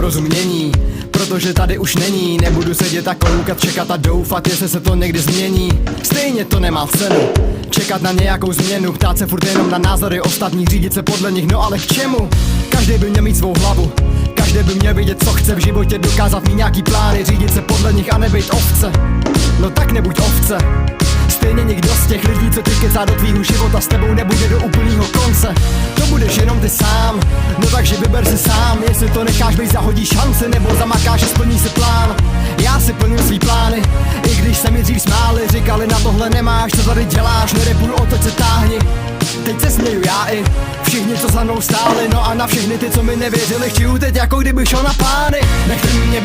porozumění, protože tady už není. Nebudu sedět a koukat, čekat a doufat, jestli se to někdy změní. Stejně to nemá cenu čekat na nějakou změnu, ptát se furt jenom na názory ostatních, řídit se podle nich, no ale k čemu? Každý by měl mít svou hlavu, každý by měl vědět, co chce v životě, dokázat mít nějaký plány, řídit se podle nich a nebejt ovce. No tak nebuď ovce. Stejně nikdo z těch lidí, co ty kecá do tvýho života, s tebou nebude do úplného konce. To budeš jenom ty sám, no takže vyber si sám, jestli to necháš bejt, zahodíš šanci, nebo zamakáš a splní si plán. Já si plním svý plány, i když se mi dřív smáli, říkali na tohle nemáš, co tady děláš, nerepuj, otoč se táhni. Teď se směju já i všichni, co za mnou stáli, no a na všechny ty, co mi nevěřili, chtěju teď jako kdyby šel na plány. Nechte mě